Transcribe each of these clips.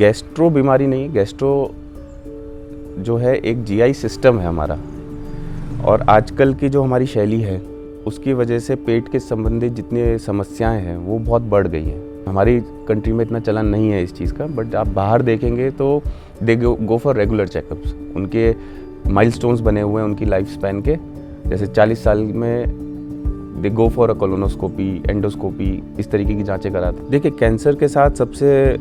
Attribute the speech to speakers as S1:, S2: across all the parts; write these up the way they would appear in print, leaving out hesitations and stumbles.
S1: Gastro बीमारी नहीं है, गैस्ट्रो जो है एक जीआई सिस्टम है हमारा, और आजकल की जो हमारी शैली है उसकी वजह से पेट के संबंधित जितनी समस्याएं हैं वो बहुत बढ़ गई हैं। हमारी कंट्री में इतना चलन नहीं है इस चीज़ का, बट आप बाहर देखेंगे तो दे गो फॉर रेगुलर चेकअप्स। उनके माइलस्टोन्स बने हुए हैं उनकी लाइफ स्पैन के, जैसे 40 साल में they go for a colonoscopy, endoscopy, इस तरीके की जांचें कराते हैं। देखिए, कैंसर के साथ सबसे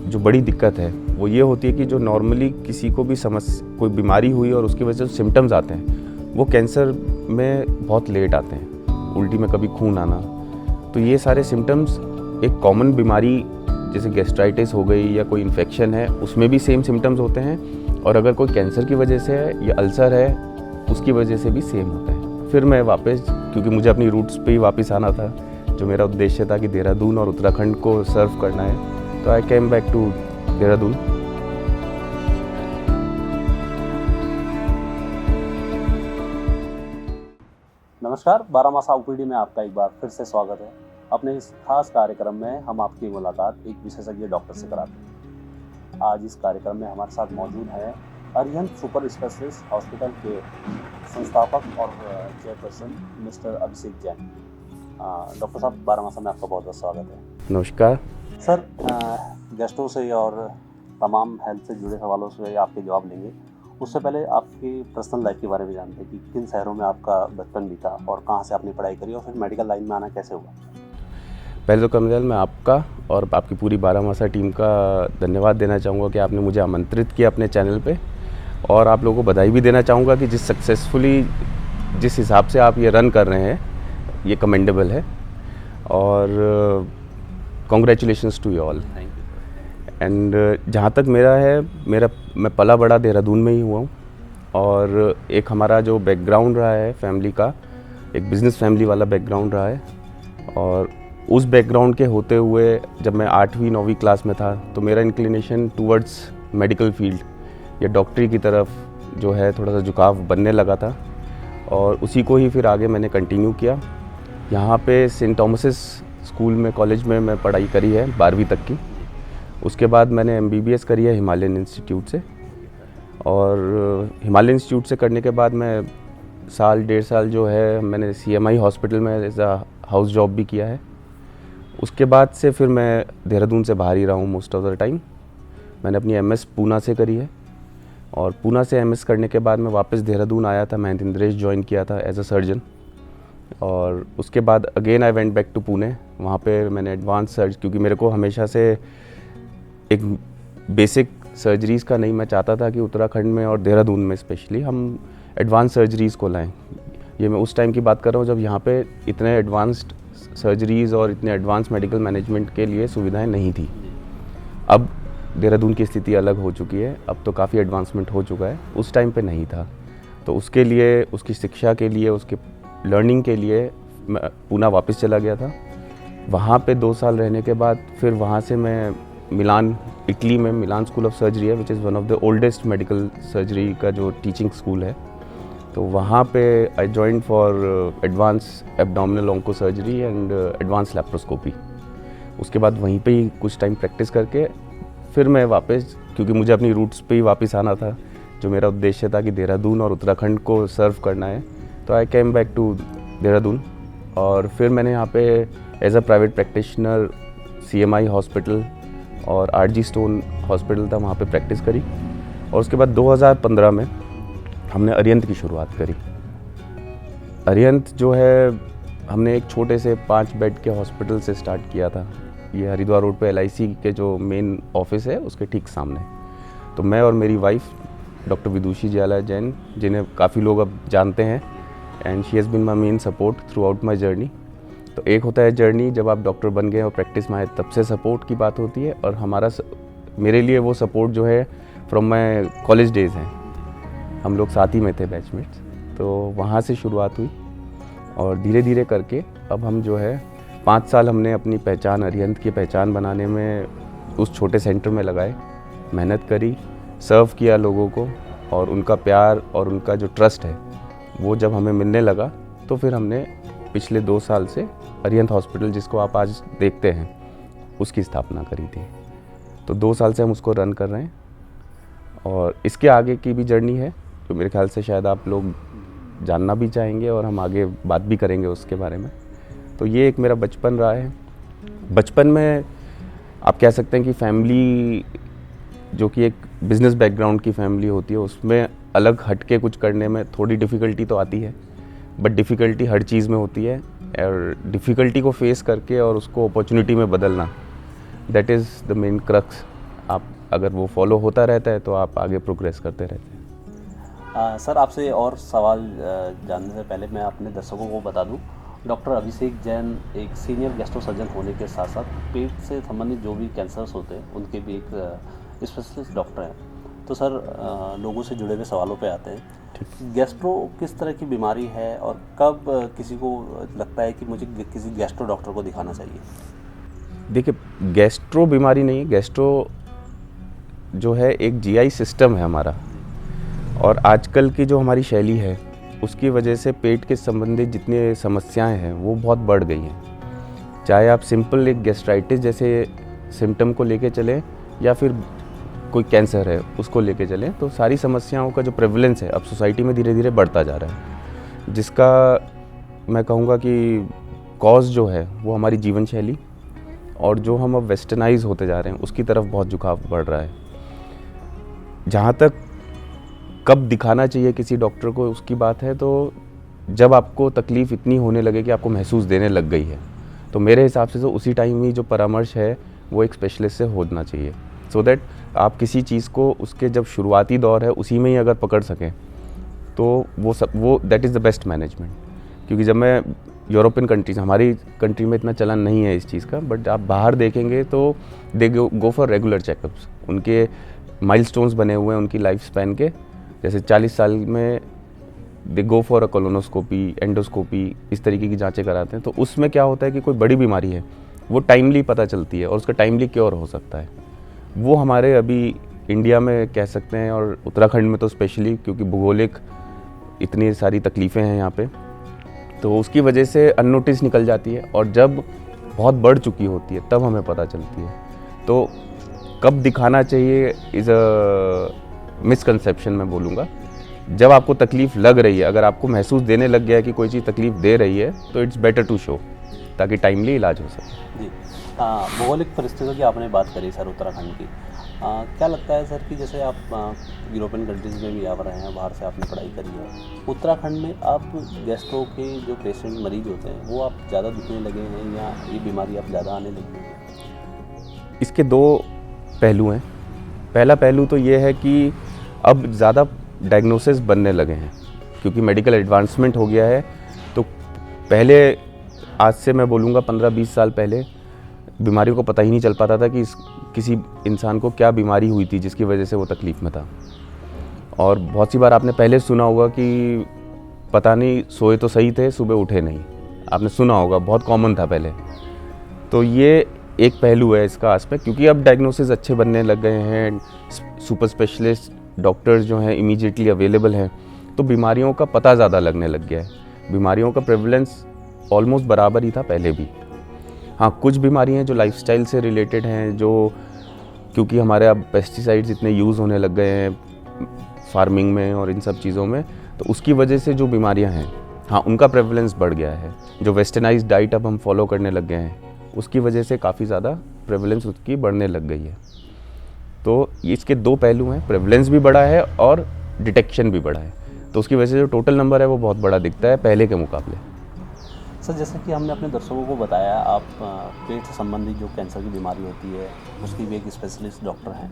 S1: जो बड़ी दिक्कत है वो ये होती है कि जो नॉर्मली किसी को भी कोई बीमारी हुई और उसकी वजह से सिम्टम्स आते हैं वो कैंसर में बहुत लेट आते हैं। उल्टी में कभी खून आना, तो ये सारे सिम्टम्स एक कॉमन बीमारी जैसे गैस्ट्राइटिस हो गई या कोई इन्फेक्शन है उसमें भी सेम सिम्टम्स होते हैं, और अगर कोई कैंसर की वजह से है या अल्सर है उसकी वजह से भी सेम होता है। फिर मैं वापस, क्योंकि मुझे अपनी रूट्स पे ही वापस आना था, जो मेरा उद्देश्य था कि देहरादून और उत्तराखंड को सर्व करना है, तो I came back to Dehradun.
S2: नमस्कार, बारामासा ओपीडी में आपका एक बार फिर से स्वागत है। अपने इस खास कार्यक्रम में हम आपकी मुलाकात एक विशेषज्ञ डॉक्टर से कराते हैं। आज इस कार्यक्रम में हमारे साथ मौजूद हैं अरिहंत सुपर स्पेशलिस्ट हॉस्पिटल के संस्थापक और चेयरपर्सन मिस्टर अभिषेक जैन। डॉक्टर साहब, बारामासा में आपका बहुत बहुत स्वागत है।
S1: नमस्कार
S2: सर, गेस्टों से और तमाम हेल्थ से जुड़े सवालों से आपके जवाब लेंगे। उससे पहले आपकी पर्सनल लाइफ के बारे में जानते हैं कि किन शहरों में आपका बचपन बीता और कहाँ से आपने पढ़ाई करी और फिर मेडिकल लाइन में आना कैसे हुआ।
S1: पहले तो कमजल मैं आपका और आपकी पूरी बारामासा टीम का धन्यवाद देना चाहूँगा कि आपने मुझे आमंत्रित किया अपने चैनल पे, और आप लोगों को बधाई भी देना चाहूँगा कि जिस हिसाब से आप ये रन कर रहे हैं ये कमेंडेबल है, और congratulations to you all. And जहाँ तक मैं पला बड़ा देहरादून में ही हुआ हूँ, और एक हमारा जो बैकग्राउंड रहा है फैमिली का, एक बिज़नेस फैमिली वाला बैकग्राउंड रहा है, और उस बैकग्राउंड के होते हुए जब मैं 8वीं 9वीं क्लास में था तो मेरा इंक्लिनेशन टूवर्ड्स मेडिकल फील्ड या डॉक्टरी की तरफ जो है थोड़ा सा झुकाव बनने लगा था, और उसी को ही फिर आगे मैंने कंटिन्यू किया। यहाँ पे सेंट थॉमसेस स्कूल में, कॉलेज में मैं पढ़ाई करी है 12वीं तक की। उसके बाद मैंने MBBS करी है हिमालयन इंस्टीट्यूट से, और हिमालयन इंस्टीट्यूट से करने के बाद मैं साल 1.5 साल जो है मैंने CMI हॉस्पिटल में एज अ हाउस जॉब भी किया है। उसके बाद से फिर मैं देहरादून से बाहर ही रहा हूँ मोस्ट ऑफ द टाइम। मैंने अपनी MS पूना से करी है, और पूना से MS करने के बाद मैं वापस देहरादून आया था, मैं इंद्रेश ज्वाइन किया था एज अ सर्जन, और उसके बाद again I went back to Pune. वहाँ पे मैंने एडवांस सर्ज, क्योंकि मेरे को हमेशा से एक बेसिक सर्जरीज़ का नहीं, मैं चाहता था कि उत्तराखंड में और देहरादून में स्पेशली हम एडवांस सर्जरीज़ को लाएं। ये मैं उस टाइम की बात कर रहा हूँ जब यहाँ पे इतने एडवांस्ड सर्जरीज़ और इतने एडवांस मेडिकल मैनेजमेंट के लिए सुविधाएं नहीं थी। अब देहरादून की स्थिति अलग हो चुकी है, अब तो काफ़ी एडवांसमेंट हो चुका है, उस टाइम पे नहीं था। तो उसके लिए, उसकी शिक्षा के लिए, उसके लर्निंग के लिए मैं पूना वापस चला गया था। वहाँ पे 2 साल रहने के बाद फिर वहाँ से मैं मिलान, इटली में मिलान स्कूल ऑफ सर्जरी है, which is one of the oldest medical surgery का जो टीचिंग स्कूल है। तो वहाँ पे I joined for advance abdominal onco surgery and advance laparoscopy. उसके बाद वहीं पे ही कुछ टाइम प्रैक्टिस करके फिर मैं वापस, क्योंकि मुझे अपनी रूट्स पे ही वापस आना था, जो मेरा उद्देश्य था कि देहरादून और उत्तराखंड को सर्व करना है, तो I came back to Dehradun. और फिर मैंने यहाँ पे as a private practitioner CMI hospital और RG स्टोन हॉस्पिटल था, वहाँ पे प्रैक्टिस करी। और उसके बाद 2015 में हमने अरिहंत की शुरुआत करी। अरिहंत जो है हमने एक छोटे से 5 बेड के हॉस्पिटल से स्टार्ट किया था। ये हरिद्वार रोड पे LIC के जो मेन ऑफिस है उसके ठीक सामने। तो मैं और मेरी वाइफ डॉक्टर विदुषी ज्याला जैन, जिन्हें काफ़ी लोग अब जानते हैं, and she has been my main support throughout my journey. तो एक होता है जर्नी जब आप डॉक्टर बन गए और प्रैक्टिस में आए, तब से सपोर्ट की बात होती है, और मेरे लिए वो सपोर्ट जो है फ्रॉम माई कॉलेज डेज़ हैं। हम लोग साथ ही में थे, बैचमेट्स। तो वहाँ से शुरुआत हुई, और धीरे धीरे करके अब हम जो है 5 साल हमने अपनी पहचान, अरिहंत की पहचान बनाने में उस छोटे सेंटर में लगाए, मेहनत करी, सर्व किया लोगों को, और उनका प्यार और उनका जो ट्रस्ट है वो जब हमें मिलने लगा तो फिर हमने पिछले 2 साल से अरिहंत हॉस्पिटल, जिसको आप आज देखते हैं, उसकी स्थापना करी थी। तो 2 साल से हम उसको रन कर रहे हैं और इसके आगे की भी जर्नी है तो मेरे ख्याल से शायद आप लोग जानना भी चाहेंगे और हम आगे बात भी करेंगे उसके बारे में। तो ये एक मेरा बचपन रहा है। बचपन में आप कह सकते हैं कि फैमिली जो कि एक बिज़नेस बैकग्राउंड की फैमिली होती है उसमें अलग हट के कुछ करने में थोड़ी डिफ़िकल्टी तो आती है, बट डिफ़िकल्टी हर चीज़ में होती है और डिफ़िकल्टी को फेस करके और उसको अपॉर्चुनिटी में बदलना, that is the main crux. आप अगर वो फॉलो होता रहता है तो आप आगे प्रोग्रेस करते रहते हैं।
S2: सर आपसे और सवाल जानने से पहले मैं अपने दर्शकों को बता दूं, डॉक्टर अभिषेक जैन एक सीनियर गैस्ट्रो सर्जन होने के साथ साथ पेट से संबंधित जो भी कैंसर्स होते हैं उनके भी एक स्पेशलिस्ट डॉक्टर हैं। तो सर लोगों से जुड़े हुए सवालों पे आते हैं। गैस्ट्रो किस तरह की बीमारी है और कब किसी को लगता है कि मुझे किसी गैस्ट्रो डॉक्टर को दिखाना चाहिए?
S1: देखिए, गैस्ट्रो बीमारी नहीं है, गैस्ट्रो जो है एक जीआई सिस्टम है हमारा, और आजकल की जो हमारी शैली है उसकी वजह से पेट के संबंधित जितनी समस्याएं हैं वो बहुत बढ़ गई हैं। चाहे आप सिंपल एक गैस्ट्राइटिस जैसे सिम्टम को लेके चलें या फिर कोई कैंसर है उसको लेके चलें, तो सारी समस्याओं का जो प्रेवलेंस है अब सोसाइटी में धीरे धीरे बढ़ता जा रहा है, जिसका मैं कहूँगा कि कॉज जो है वो हमारी जीवन शैली और जो हम अब वेस्टर्नाइज होते जा रहे हैं उसकी तरफ बहुत झुकाव बढ़ रहा है। जहाँ तक कब दिखाना चाहिए किसी डॉक्टर को उसकी बात है, तो जब आपको तकलीफ़ इतनी होने लगे कि आपको महसूस देने लग गई है, तो मेरे हिसाब से तो उसी टाइम ही जो परामर्श है वो एक स्पेशलिस्ट से होना चाहिए, सो दैट आप किसी चीज़ को उसके जब शुरुआती दौर है उसी में ही अगर पकड़ सकें तो वो that is the best management. क्योंकि जब मैं यूरोपियन कंट्रीज, हमारी कंट्री में इतना चलन नहीं है इस चीज़ का, बट आप बाहर देखेंगे तो दे गो फॉर रेगुलर चेकअप्स। उनके माइलस्टोन्स बने हुए हैं उनकी लाइफ स्पैन के, जैसे 40 साल में they go for a colonoscopy, endoscopy, इस तरीके की जांचें कराते हैं। तो उसमें क्या होता है कि कोई बड़ी बीमारी है वो टाइमली पता चलती है और उसका टाइमली क्योर हो सकता है। वो हमारे अभी इंडिया में कह सकते हैं और उत्तराखंड में तो स्पेशली, क्योंकि भूगोलिक इतनी सारी तकलीफ़ें हैं यहाँ पे, तो उसकी वजह से अननोटिस निकल जाती है और जब बहुत बढ़ चुकी होती है तब हमें पता चलती है। तो कब दिखाना चाहिए इज़ अ मिसकंसेप्शन मैं बोलूँगा। जब आपको तकलीफ़ लग रही है, अगर आपको महसूस देने लग गया है कि कोई चीज़ तकलीफ़ दे रही है, तो इट्स बेटर टू शो, ताकि टाइमली इलाज हो सके।
S2: जी, भौगोलिक परिस्थितियों की आपने बात करी सर उत्तराखंड की। क्या लगता है सर कि जैसे आप यूरोपियन कंट्रीज़ में भी आ रहे हैं, बाहर से आपने पढ़ाई करी है, उत्तराखंड में आप गैस्ट्रो के जो पेशेंट मरीज होते हैं वो आप ज़्यादा दिखने लगे हैं या ये बीमारी आप ज़्यादा आने लगी है?
S1: इसके दो पहलू हैं। पहला पहलू तो ये है कि अब ज़्यादा डायग्नोसिस बनने लगे हैं क्योंकि मेडिकल एडवांसमेंट हो गया है। तो पहले, आज से मैं बोलूँगा 15-20 साल पहले, बीमारियों को पता ही नहीं चल पाता था कि किसी इंसान को क्या बीमारी हुई थी जिसकी वजह से वो तकलीफ़ में था। और बहुत सी बार आपने पहले सुना होगा कि पता नहीं सोए तो सही थे, सुबह उठे नहीं। आपने सुना होगा, बहुत कॉमन था पहले। तो ये एक पहलू है इसका एस्पेक्ट, क्योंकि अब डायग्नोसिस अच्छे बनने लग गए हैं, सुपर स्पेशलिस्ट डॉक्टर्स जो हैं इमीडिएटली अवेलेबल हैं, तो बीमारियों का पता ज़्यादा लगने लग गया है। बीमारियों का प्रेवलेंस ऑलमोस्ट बराबर ही था पहले भी। हाँ, कुछ बीमारियाँ हैं जो लाइफस्टाइल से रिलेटेड हैं, जो क्योंकि हमारे अब पेस्टिसाइड्स इतने यूज़ होने लग गए हैं फार्मिंग में और इन सब चीज़ों में, तो उसकी वजह से जो बीमारियाँ हैं, हाँ, उनका प्रेवलेंस बढ़ गया है। जो वेस्टर्नाइज्ड डाइट अब हम फॉलो करने लग गए हैं उसकी वजह से काफ़ी ज़्यादा प्रेवलेंस उसकी बढ़ने लग गई है। तो इसके दो पहलू हैं, प्रेवलेंस भी बढ़ा है और डिटेक्शन भी बढ़ा है, तो उसकी वजह से जो टोटल नंबर है वो बहुत बड़ा दिखता है पहले के मुकाबले।
S2: सर जैसे कि हमने अपने दर्शकों को बताया, आप पेट से संबंधित जो कैंसर की बीमारी होती है उसकी भी एक स्पेशलिस्ट डॉक्टर हैं।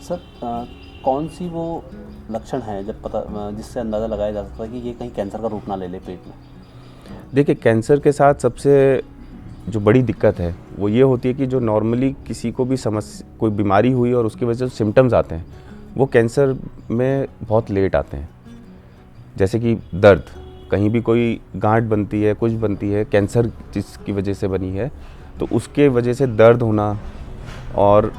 S2: सर कौन सी वो लक्षण है जब पता जिससे अंदाज़ा लगाया जा सकता है कि ये कहीं कैंसर का रूप ना ले ले पेट में?
S1: देखिए, कैंसर के साथ सबसे जो बड़ी दिक्कत है वो ये होती है कि जो नॉर्मली किसी को भी कोई बीमारी हुई और उसकी वजह से सिम्टम्स आते हैं वो कैंसर में बहुत लेट आते हैं। जैसे कि दर्द, कहीं भी कोई गांठ बनती है, कुछ बनती है, कैंसर जिसकी वजह से बनी है, तो उसके वजह से दर्द होना और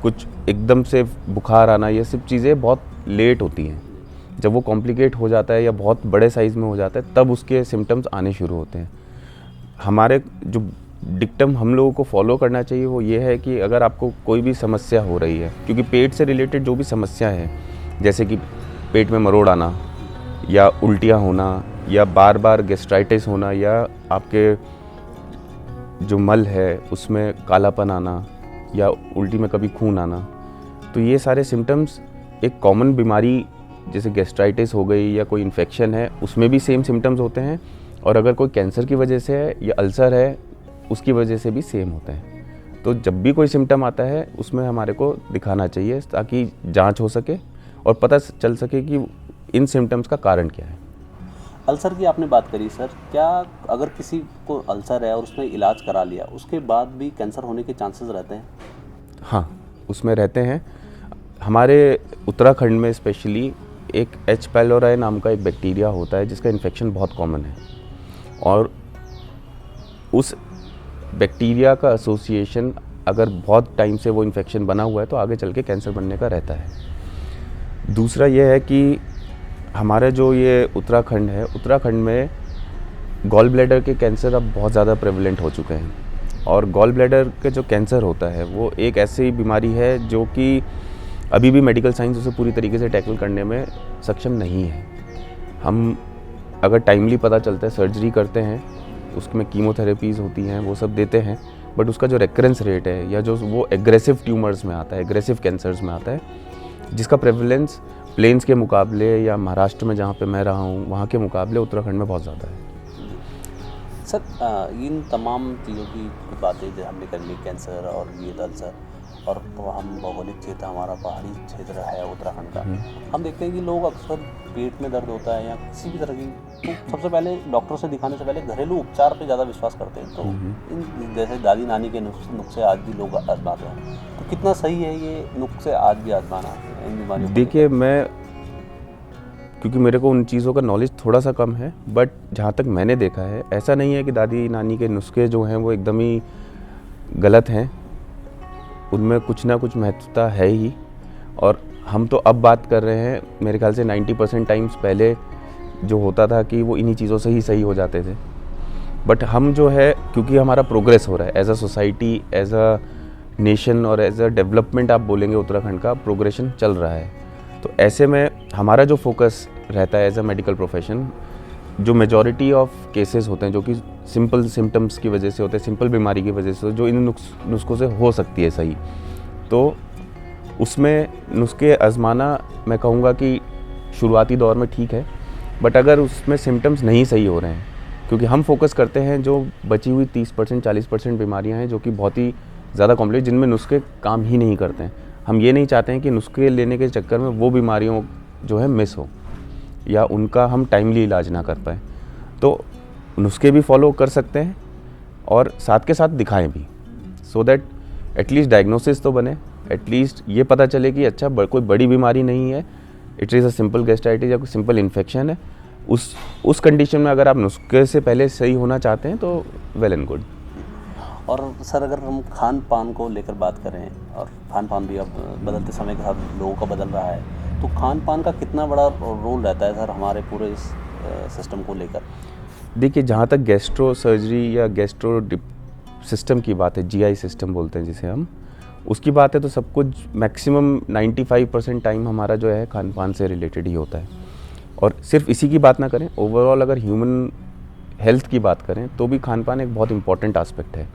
S1: कुछ एकदम से बुखार आना, ये सब चीज़ें बहुत लेट होती हैं। जब वो कॉम्प्लिकेट हो जाता है या बहुत बड़े साइज़ में हो जाता है तब उसके सिम्टम्स आने शुरू होते हैं। हमारे जो डिक्टम हम लोगों को फॉलो करना चाहिए वो ये है कि अगर आपको कोई भी समस्या हो रही है, क्योंकि पेट से रिलेटेड जो भी समस्या है, जैसे कि पेट में मरोड़ आना या उल्टियाँ होना या बार बार गैस्ट्राइटिस होना या आपके जो मल है उसमें कालापन आना या उल्टी में कभी खून आना, तो ये सारे सिम्टम्स एक कॉमन बीमारी जैसे गैस्ट्राइटिस हो गई या कोई इन्फेक्शन है उसमें भी सेम सिम्टम्स होते हैं, और अगर कोई कैंसर की वजह से है या अल्सर है उसकी वजह से भी सेम होते हैं। तो जब भी कोई सिम्टम आता है उसमें हमारे को दिखाना चाहिए ताकि जांच हो सके और पता चल सके कि इन सिम्टम्स का कारण क्या है।
S2: अल्सर की आपने बात करी सर, क्या अगर किसी को अल्सर है और उसने इलाज करा लिया उसके बाद भी कैंसर होने के चांसेस रहते हैं?
S1: हाँ, उसमें रहते हैं। हमारे उत्तराखंड में स्पेशली एक एच पाइलोराई नाम का एक बैक्टीरिया होता है जिसका इन्फेक्शन बहुत कॉमन है, और उस बैक्टीरिया का एसोसिएशन अगर बहुत टाइम से वो इन्फेक्शन बना हुआ है तो आगे चल के कैंसर बनने का रहता है। दूसरा ये है कि हमारे जो ये उत्तराखंड है, उत्तराखंड में गॉल ब्लैडर के कैंसर अब बहुत ज़्यादा प्रेवलेंट हो चुके हैं, और गॉल ब्लैडर के जो कैंसर होता है वो एक ऐसी बीमारी है जो कि अभी भी मेडिकल साइंस उसे पूरी तरीके से टैकल करने में सक्षम नहीं है। हम अगर टाइमली पता चलता है, सर्जरी करते हैं, उसमें कीमोथेरेपीज़ होती हैं, वो सब देते हैं, बट उसका जो रेकरेंस रेट है या जो वो एग्रेसिव ट्यूमर्स में आता है, एग्रेसिव कैंसर्स में आता है, जिसका प्रेवलेंस प्लेन्स के मुकाबले या महाराष्ट्र में जहाँ पे मैं रहा हूँ वहाँ के मुकाबले उत्तराखंड में बहुत ज़्यादा है।
S2: सर, इन तमाम चीज़ों की बातें जो हमने कर ली, कैंसर और ये अल्सर, और तो हम भौगोलिक क्षेत्र, हमारा पहाड़ी क्षेत्र है उत्तराखंड का, हम देखते हैं कि लोग अक्सर पेट में दर्द होता है या किसी भी तरह की, तो सबसे पहले डॉक्टर से दिखाने से पहले घरेलू उपचार पे ज़्यादा विश्वास करते हैं। तो इन जैसे दादी नानी के नुस्खे आज भी लोग आजमाते हैं, तो कितना सही है ये नुस्खे आज भी आजमाना इन बीमारियों को?
S1: देखिए, मैं क्योंकि मेरे को उन चीज़ों का नॉलेज थोड़ा सा कम है, बट जहाँ तक मैंने देखा है ऐसा नहीं है कि दादी नानी के नुस्खे जो हैं वो एकदम ही गलत हैं, उनमें कुछ ना कुछ महत्वता है ही। और हम तो अब बात कर रहे हैं, मेरे ख्याल से 90% टाइम्स पहले जो होता था कि वो इन्हीं चीज़ों से ही सही हो जाते थे, बट हम जो है, क्योंकि हमारा प्रोग्रेस हो रहा है as a society, as a nation और एज अ डेवलपमेंट, आप बोलेंगे उत्तराखंड का प्रोग्रेशन चल रहा है, तो ऐसे में हमारा जो फोकस रहता है एज अ मेडिकल प्रोफेशन, जो मेजॉरिटी ऑफ केसेस होते हैं जो कि सिंपल सिम्टम्स की वजह से होते हैं, सिंपल बीमारी की वजह से जो इन नुस्खों से हो सकती है सही, तो उसमें नुस्खे आजमाना मैं कहूँगा कि शुरुआती दौर में ठीक है, बट अगर उसमें सिम्टम्स नहीं सही हो रहे हैं, क्योंकि हम फोकस करते हैं जो बची हुई 30% 40% बीमारियाँ हैं जो कि बहुत ही ज़्यादा कॉम्प्लेक्स, जिनमें नुस्खे काम ही नहीं करते हैं। हम ये नहीं चाहते हैं कि नुस्खे लेने के चक्कर में वो बीमारियों जो है मिस हो या उनका हम टाइमली इलाज ना कर पाए, तो नुस्खे भी फॉलो कर सकते हैं और साथ के साथ दिखाएं भी, सो दैट एटलीस्ट डायग्नोसिस तो बने, एटलीस्ट ये पता चले कि अच्छा कोई बड़ी बीमारी नहीं है, it is a simple gastritis या कोई सिंपल इन्फेक्शन है। उस कंडीशन में अगर आप नुस्खे से पहले सही होना चाहते हैं तो वेल एंड गुड।
S2: और सर, अगर हम खान पान को लेकर बात करें, और खान पान भी अब बदलते समय के साथ लोगों का बदल रहा है, तो खान पान का कितना बड़ा रोल रहता है सर हमारे पूरे इस सिस्टम को लेकर? देखिए,
S1: जहाँ तक गैस्ट्रो सर्जरी या गैस्ट्रो सिस्टम की बात है, जीआई सिस्टम बोलते हैं जिसे हम, उसकी बात है तो सब कुछ मैक्सिमम 95% टाइम हमारा जो है खान पान से रिलेटेड ही होता है। और सिर्फ इसी की बात ना करें, ओवरऑल अगर ह्यूमन हेल्थ की बात करें तो भी खान पान एक बहुत इंपॉर्टेंट एस्पेक्ट है।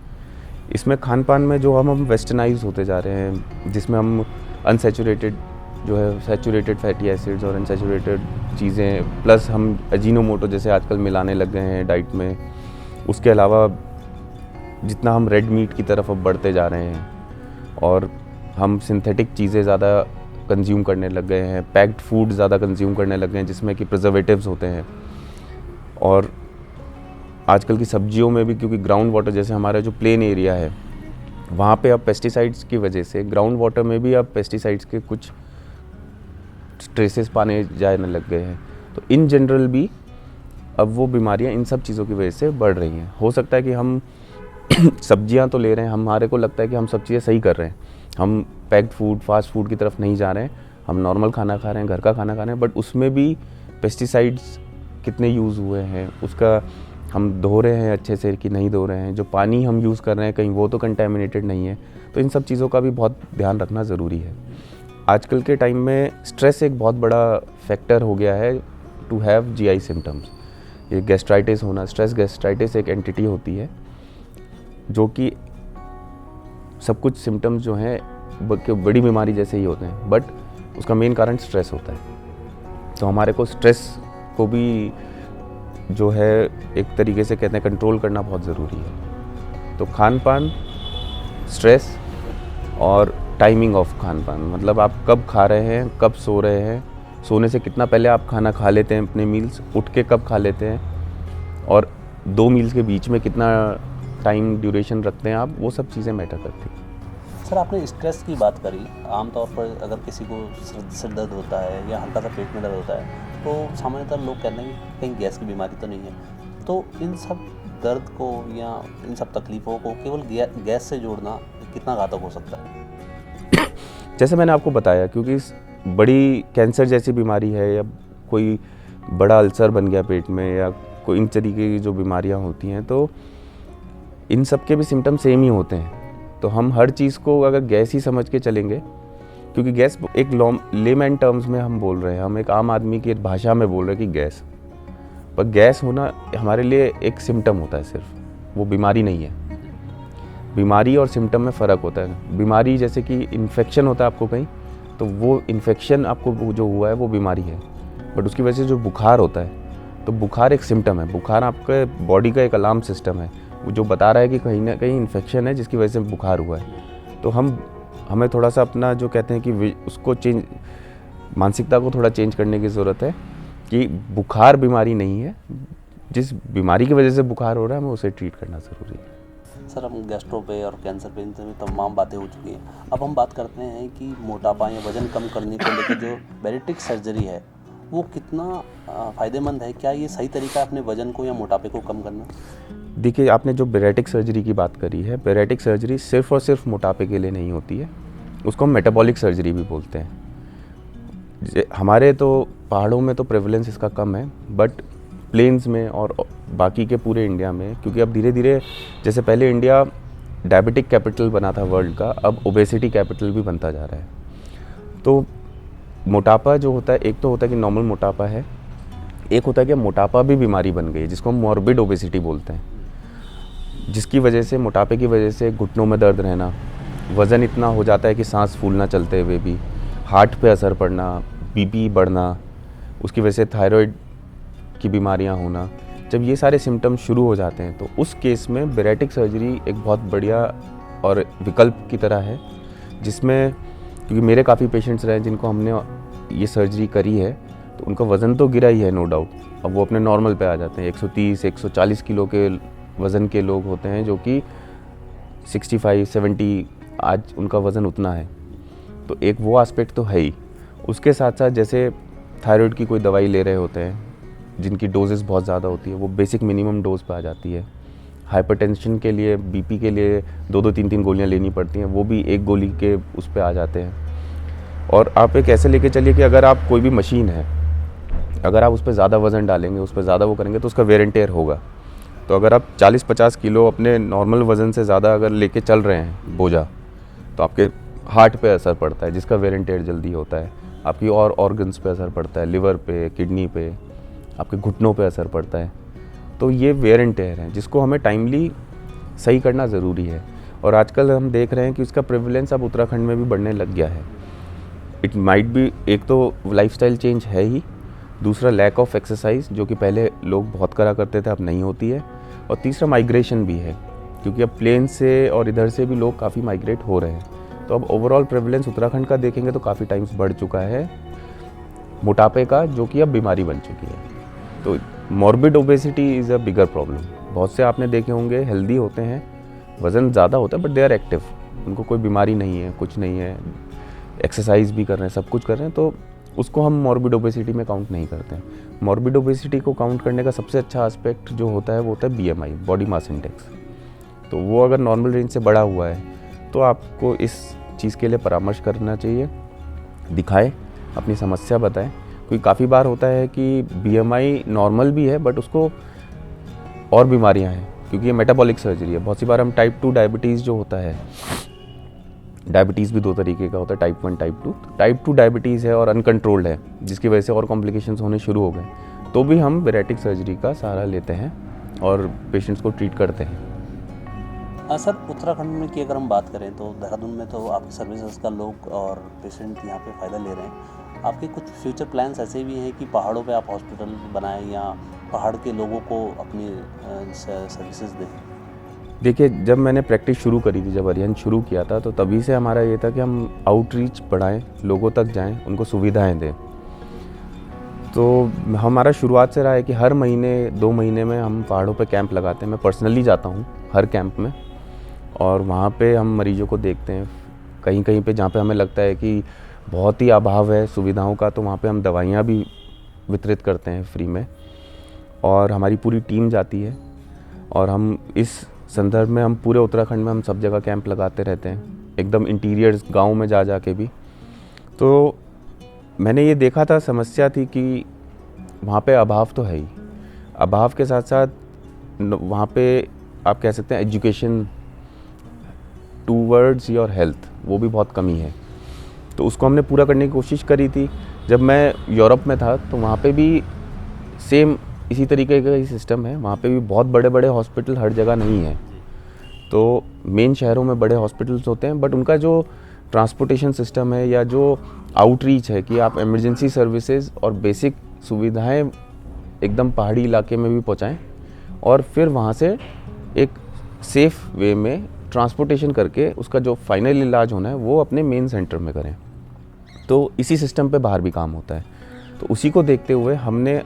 S1: इसमें खान पान में जो हम वेस्टर्नाइज होते जा रहे हैं, जिसमें हम अनसैचुरेटेड जो है सैचुरेटेड फैटी एसिड्स और अनसैचुरेटेड चीज़ें, प्लस हम अजीनोमोटो जैसे आजकल मिलाने लग गए हैं डाइट में, उसके अलावा जितना हम रेड मीट की तरफ अब बढ़ते जा रहे हैं और हम सिंथेटिक चीज़ें ज़्यादा कंज्यूम करने लग गए हैं, पैक्ड फूड ज़्यादा कंज्यूम करने लग गए हैं जिसमें कि प्रिजर्वेटिव्स होते हैं, और आजकल की सब्जियों में भी, क्योंकि ग्राउंड वाटर जैसे हमारा जो प्लेन एरिया है वहाँ पे अब पेस्टिसाइड्स की वजह से ग्राउंड वाटर में भी अब पेस्टिसाइड्स के कुछ ट्रेसेस पाने जाने लग गए हैं, तो इन जनरल भी अब वो बीमारियाँ इन सब चीज़ों की वजह से बढ़ रही हैं। हो सकता है कि हम सब्जियां तो ले रहे हैं, हमारे को लगता है कि हम सब चीज़ें सही कर रहे हैं, हम पैक्ड फूड फास्ट फूड की तरफ नहीं जा रहे हैं, हम नॉर्मल खाना खा रहे हैं, घर का खाना खा रहे हैं, बट उसमें भी पेस्टिसाइड्स कितने यूज़ हुए हैं, उसका हम धो रहे हैं अच्छे से कि नहीं धो रहे हैं, जो पानी हम यूज़ कर रहे हैं कहीं वो तो कंटेमिनेटेड नहीं है। तो इन सब चीज़ों का भी बहुत ध्यान रखना ज़रूरी है। आजकल के टाइम में स्ट्रेस एक बहुत बड़ा फैक्टर हो गया है टू हैव जीआई सिम्टम्स। ये गैस्ट्राइटिस होना, स्ट्रेस गैस्ट्राइटिस एक एंटिटी होती है जो कि सब कुछ सिम्टम्स जो हैं बड़ी बीमारी जैसे ही होते हैं, बट उसका मेन कारण स्ट्रेस होता है। तो हमारे को स्ट्रेस को भी जो है एक तरीके से कहते हैं कंट्रोल करना बहुत ज़रूरी है। तो खान पान, स्ट्रेस और टाइमिंग ऑफ खान पान, मतलब आप कब खा रहे हैं, कब सो रहे हैं, सोने से कितना पहले आप खाना खा लेते हैं अपने मील्स, उठ के कब खा लेते हैं, और 2 मील्स के बीच में कितना टाइम ड्यूरेशन रखते हैं आप, वो सब चीज़ें मैटर करती हैं।
S2: सर, आपने स्ट्रेस की बात करी। आमतौर पर अगर किसी को सिर दर्द होता है या हल्का सा पेट में दर्द होता है तो सामान्यतः लोग कहते हैं कि कहीं गैस की बीमारी तो नहीं है। तो इन सब दर्द को या इन सब तकलीफ़ों को केवल गैस से जोड़ना कितना घातक हो सकता है?
S1: जैसे मैंने आपको बताया, क्योंकि बड़ी कैंसर जैसी बीमारी है या कोई बड़ा अल्सर बन गया पेट में या कोई इन तरीके की जो बीमारियां होती हैं, तो इन सब के भी सिम्टम सेम ही होते हैं। तो हम हर चीज़ को अगर गैस ही समझ के चलेंगे, क्योंकि गैस एक लेमैन टर्म्स में हम बोल रहे हैं, हम एक आम आदमी की भाषा में बोल रहे हैं कि गैस, पर गैस होना हमारे लिए एक सिम्टम होता है सिर्फ, वो बीमारी नहीं है। बीमारी और सिम्टम में फ़र्क होता है। बीमारी जैसे कि इन्फेक्शन होता है आपको कहीं, तो वो इन्फेक्शन आपको जो हुआ है वो बीमारी है, बट उसकी वजह से जो बुखार होता है, तो बुखार एक सिम्टम है। बुखार आपके बॉडी का एक अलार्म सिस्टम है जो बता रहा है कि कहीं ना कहीं इन्फेक्शन है जिसकी वजह से बुखार हुआ है। तो हमें थोड़ा सा अपना जो कहते हैं कि उसको मानसिकता को थोड़ा चेंज करने की ज़रूरत है कि बुखार बीमारी नहीं है, जिस बीमारी की वजह से बुखार हो रहा है हमें उसे ट्रीट करना ज़रूरी है।
S2: सर, हम गैस्ट्रो पे और कैंसर पे इन तमाम बातें हो चुकी हैं। अब हम बात करते हैं कि मोटापा या वज़न कम करने को लेकर जो बैरिट्रिक सर्जरी है वो कितना फ़ायदेमंद है? क्या ये सही तरीका है अपने वज़न को या मोटापे को कम करना?
S1: देखिए, आपने जो बैरेटिक सर्जरी की बात करी है, बैरेटिक सर्जरी सिर्फ़ और सिर्फ मोटापे के लिए नहीं होती है, उसको हम मेटाबॉलिक सर्जरी भी बोलते हैं। हमारे तो पहाड़ों में तो प्रेवलेंस इसका कम है, बट प्लेन्स में और बाकी के पूरे इंडिया में, क्योंकि अब धीरे धीरे, जैसे पहले इंडिया डायबिटिक कैपिटल बना था वर्ल्ड का, अब ओबेसिटी कैपिटल भी बनता जा रहा है। तो मोटापा जो होता है, एक तो होता है कि नॉर्मल मोटापा है, एक होता है कि मोटापा भी बीमारी बन गई है जिसको हम मॉर्बिड ओबेसिटी बोलते हैं, जिसकी वजह से, मोटापे की वजह से घुटनों में दर्द रहना, वज़न इतना हो जाता है कि सांस फूलना चलते हुए भी, हार्ट पे असर पड़ना, बीपी बढ़ना, उसकी वजह से थायराइड की बीमारियां होना। जब ये सारे सिम्टम्स शुरू हो जाते हैं तो उस केस में बैरेटिक सर्जरी एक बहुत बढ़िया और विकल्प की तरह है, जिसमें, क्योंकि मेरे काफ़ी पेशेंट्स रहे जिनको हमने ये सर्जरी करी है, तो उनका वज़न तो गिरा ही है नो डाउट, अब वो अपने नॉर्मल पे आ जाते हैं। 130-140 किलो के वज़न के लोग होते हैं जो कि 65-70 आज उनका वज़न उतना है। तो एक वो एस्पेक्ट तो है ही। उसके साथ साथ जैसे थायराइड की कोई दवाई ले रहे होते हैं जिनकी डोजेस बहुत ज़्यादा होती है, वो बेसिक मिनिमम डोज पे आ जाती है। हाइपरटेंशन के लिए, बीपी के लिए 2-2, 3-3 गोलियां लेनी पड़ती हैं, वो भी एक गोली के उस पे आ जाते हैं। और आप एक ऐसे लेके चलिए कि अगर आप कोई भी मशीन है, अगर आप उस पर ज़्यादा वज़न डालेंगे, उस पर ज़्यादा वो करेंगे तो उसका वेयर एंड टेयर होगा। तो अगर आप 40-50 किलो अपने नॉर्मल वज़न से ज़्यादा अगर लेके चल रहे हैं बोझा, तो आपके हार्ट पे असर पड़ता है जिसका वेयर एंड टेयर जल्दी होता है, आपकी और ऑर्गन्स पे असर पड़ता है, लिवर पे, किडनी पे, आपके घुटनों पे असर पड़ता है। तो ये वेयर एंड टेयर है जिसको हमें टाइमली सही करना ज़रूरी है। और आजकल हम देख रहे हैं कि उसका प्रेवलेंस अब उत्तराखंड में भी बढ़ने लग गया है। इट माइट बी, एक तो लाइफस्टाइल चेंज है ही, दूसरा लैक ऑफ एक्सरसाइज जो कि पहले लोग बहुत करा करते थे अब नहीं होती है, और तीसरा माइग्रेशन भी है, क्योंकि अब प्लेन से और इधर से भी लोग काफ़ी माइग्रेट हो रहे हैं। तो अब ओवरऑल प्रेवलेंस उत्तराखंड का देखेंगे तो काफ़ी टाइम्स बढ़ चुका है मोटापे का, जो कि अब बीमारी बन चुकी है। तो morbid obesity is a bigger problem. बहुत से आपने देखे होंगे हेल्दी होते हैं, वज़न ज़्यादा होता है, बट दे आर एक्टिव, उनको कोई बीमारी नहीं है, कुछ नहीं है, एक्सरसाइज भी कर रहे हैं, सब कुछ कर रहे हैं, तो उसको हम मॉर्बिड ओबेसिटी में काउंट नहीं करते हैं। मॉर्बिड ओबेसिटी को काउंट करने का सबसे अच्छा एस्पेक्ट जो होता है वो होता है BMI, बॉडी मास इंडेक्स। तो वो अगर नॉर्मल रेंज से बड़ा हुआ है तो आपको इस चीज़ के लिए परामर्श करना चाहिए, दिखाएं, अपनी समस्या बताएं। क्योंकि काफ़ी बार होता है कि BMI नॉर्मल भी है बट उसको और बीमारियां हैं, क्योंकि ये मेटाबॉलिक सर्जरी है। बहुत सी बार हम टाइप 2 डायबिटीज़ जो होता है, डायबिटीज़ भी 2 तरीके का होता है, टाइप 1 टाइप 2। टाइप 2 डायबिटीज़ है और अनकंट्रोल्ड है, जिसकी वजह से और कॉम्प्लिकेशंस होने शुरू हो गए, तो भी हम बैरेटिक सर्जरी का सहारा लेते हैं और पेशेंट्स को ट्रीट करते हैं।
S2: सर, उत्तराखंड में की अगर हम बात करें तो देहरादून में तो आपकी सर्विसेज का लोग और पेशेंट यहाँ पे फ़ायदा ले रहे हैं। आपके कुछ फ्यूचर प्लान्स ऐसे भी हैं कि पहाड़ों पे आप हॉस्पिटल बनाएं या पहाड़ के लोगों को अपनी सर्विसेज दें?
S1: देखिए, जब मैंने प्रैक्टिस शुरू करी थी, जब अरिहंत शुरू किया था, तो तभी से हमारा ये था कि हम आउटरीच बढ़ाएं, लोगों तक जाएं, उनको सुविधाएं दें। तो हमारा शुरुआत से रहा है कि हर महीने 2 महीने में हम पहाड़ों पे कैंप लगाते हैं। मैं पर्सनली जाता हूँ हर कैंप में और वहाँ पे हम मरीजों को देखते हैं। कहीं कहीं पे जहाँ पे हमें लगता है कि बहुत ही अभाव है सुविधाओं का, तो वहाँ पे हम दवाइयाँ भी वितरित करते हैं फ्री में, और हमारी पूरी टीम जाती है। और हम इस संदर्भ में हम पूरे उत्तराखंड में हम सब जगह कैंप लगाते रहते हैं, एकदम इंटीरियर्स गाँव में जा के भी। तो मैंने ये देखा था, समस्या थी कि वहाँ पे अभाव तो है ही, अभाव के साथ साथ वहाँ पे आप कह सकते हैं एजुकेशन टूवर्ड्स योर हेल्थ, वो भी बहुत कमी है। तो उसको हमने पूरा करने की कोशिश करी थी। जब मैं यूरोप में था तो वहाँ पे भी सेम इसी तरीके का ही सिस्टम है। वहाँ पे भी बहुत बड़े बड़े हॉस्पिटल हर जगह नहीं है। तो मेन शहरों में बड़े हॉस्पिटल्स होते हैं, बट उनका जो ट्रांसपोर्टेशन सिस्टम है या जो आउटरीच है कि आप इमरजेंसी सर्विसेज और बेसिक सुविधाएं एकदम पहाड़ी इलाके में भी पहुंचाएं और फिर वहां से एक सेफ वे में ट्रांसपोर्टेशन करके उसका जो फाइनल इलाज होना है वो अपने मेन सेंटर में करें। तो इसी सिस्टम पे बाहर भी काम होता है। तो उसी को देखते हुए हमने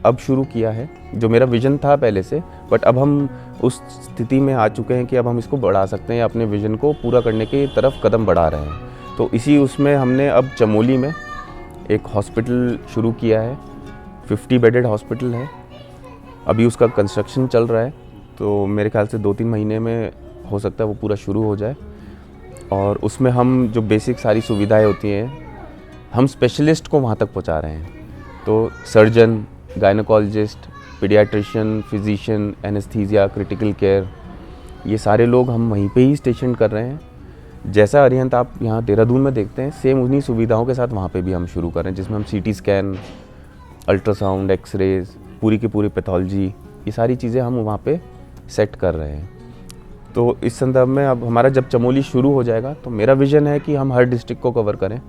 S1: अब शुरू किया है, जो मेरा विज़न था पहले से, बट अब हम उस स्थिति में आ चुके हैं कि अब हम इसको बढ़ा सकते हैं या अपने विज़न को पूरा करने की तरफ कदम बढ़ा रहे हैं। तो इसी उसमें हमने अब चमोली में एक हॉस्पिटल शुरू किया है। 50 बेडेड हॉस्पिटल है, अभी उसका कंस्ट्रक्शन चल रहा है, तो मेरे ख्याल से 2-3 महीने में हो सकता है वो पूरा शुरू हो जाए। और उसमें हम जो बेसिक सारी सुविधाएं होती हैं, हम स्पेशलिस्ट को वहाँ तक पहुँचा रहे हैं। तो surgeon, gynaecologist, paediatrician, physician, anaesthesia, critical care, ये सारे लोग हम वहीं पे ही स्टेशन कर रहे हैं। जैसा अरिहंत आप यहाँ देहरादून में देखते हैं, सेम उन्हीं सुविधाओं के साथ वहाँ पे भी हम शुरू कर रहे हैं, जिसमें हम सीटी स्कैन, अल्ट्रासाउंड, एक्सरेज, पूरी की पूरी पैथोलॉजी, ये सारी चीज़ें हम वहाँ पे सेट कर रहे हैं। तो इस संदर्भ में अब हमारा जब चमोली शुरू हो जाएगा तो मेरा विज़न है कि हम हर डिस्ट्रिक्ट को कवर करें,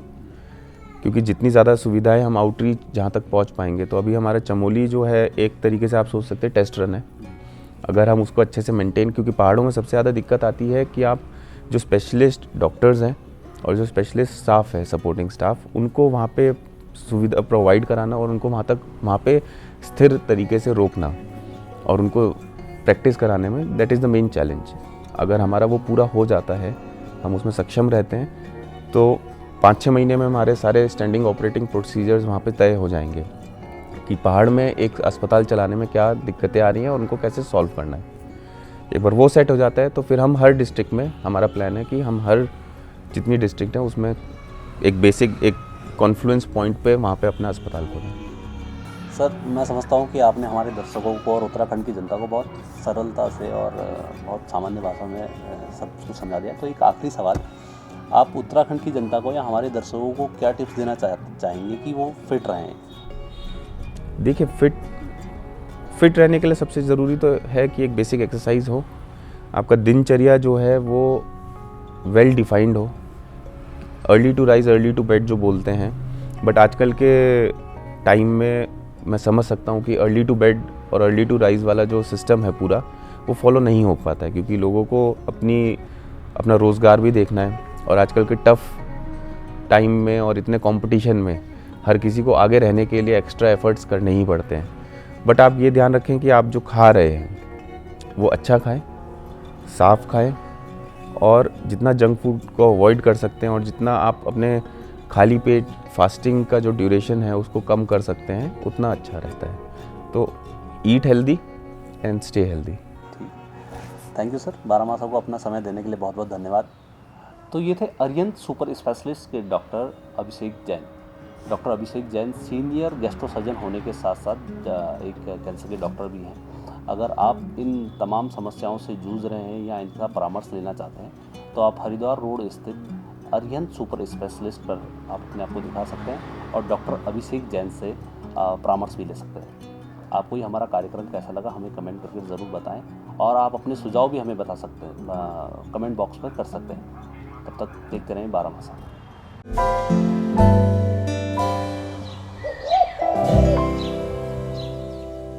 S1: क्योंकि जितनी ज़्यादा सुविधाएं हम आउटरीच जहाँ तक पहुँच पाएंगे। तो अभी हमारा चमोली जो है एक तरीके से आप सोच सकते हैं टेस्ट रन है। अगर हम उसको अच्छे से मेंटेन, क्योंकि पहाड़ों में सबसे ज़्यादा दिक्कत आती है कि आप जो स्पेशलिस्ट डॉक्टर्स हैं और जो स्पेशलिस्ट स्टाफ है, सपोर्टिंग स्टाफ, उनको वहाँ पे सुविधा प्रोवाइड कराना और उनको वहाँ पे स्थिर तरीके से रोकना और उनको प्रैक्टिस कराने में, that is the main challenge. अगर हमारा वो पूरा हो जाता है, हम उसमें सक्षम रहते हैं, तो 5-6 महीने में हमारे सारे स्टैंडिंग ऑपरेटिंग प्रोसीजर्स वहाँ पे तय हो जाएंगे कि पहाड़ में एक अस्पताल चलाने में क्या दिक्कतें आ रही हैं और उनको कैसे सॉल्व करना है। एक बार वो सेट हो जाता है तो फिर हम हर डिस्ट्रिक्ट में, हमारा प्लान है कि हम हर जितनी डिस्ट्रिक्ट हैं उसमें एक बेसिक एक कॉन्फ्लुएंस पॉइंट पे वहाँ पे अपना अस्पताल खोलें।
S2: सर, मैं समझता हूँ कि आपने हमारे दर्शकों को और उत्तराखंड की जनता को बहुत सरलता से और बहुत सामान्य भाषा में सब कुछ समझा दिया। तो एक आखिरी सवाल, आप उत्तराखंड की जनता को या हमारे दर्शकों को क्या टिप्स देना चाहेंगे कि वो फिट रहें?
S1: देखिए, फिट रहने के लिए सबसे ज़रूरी तो है कि एक बेसिक एक्सरसाइज हो, आपका दिनचर्या जो है वो वेल डिफाइंड हो, early to rise early to bed जो बोलते हैं। बट आजकल के टाइम में मैं समझ सकता हूँ कि अर्ली टू बेड और अर्ली टू राइज वाला जो सिस्टम है पूरा, वो फॉलो नहीं हो पाता है, क्योंकि लोगों को अपना रोज़गार भी देखना है और आजकल के टफ़ टाइम में और इतने कंपटीशन में हर किसी को आगे रहने के लिए एक्स्ट्रा एफर्ट्स करने ही पड़ते हैं। बट आप ये ध्यान रखें कि आप जो खा रहे हैं वो अच्छा खाएं, साफ़ खाएं, और जितना जंक फूड को अवॉइड कर सकते हैं और जितना आप अपने खाली पेट फास्टिंग का जो ड्यूरेशन है उसको कम कर सकते हैं, उतना अच्छा रहता है। तो eat healthy and stay healthy.
S2: ठीक, थैंक यू सर। बारामासा को अपना समय देने के लिए बहुत बहुत धन्यवाद। तो ये थे अरिहंत सुपर स्पेशलिस्ट के डॉक्टर अभिषेक जैन। डॉक्टर अभिषेक जैन सीनियर गैस्ट्रो सर्जन होने के साथ साथ एक कैंसर के डॉक्टर भी हैं। अगर आप इन तमाम समस्याओं से जूझ रहे हैं या इनका परामर्श लेना चाहते हैं तो आप हरिद्वार रोड स्थित अरिहंत सुपर स्पेशलिस्ट पर आप अपने आप को दिखा सकते हैं और डॉक्टर अभिषेक जैन से परामर्श भी ले सकते हैं। आपको ये हमारा कार्यक्रम कैसा लगा हमें कमेंट करके ज़रूर बताएं और आप अपने सुझाव भी हमें बता सकते हैं, कमेंट बॉक्स में कर सकते हैं। तब तक देखते रहें 12 मासा।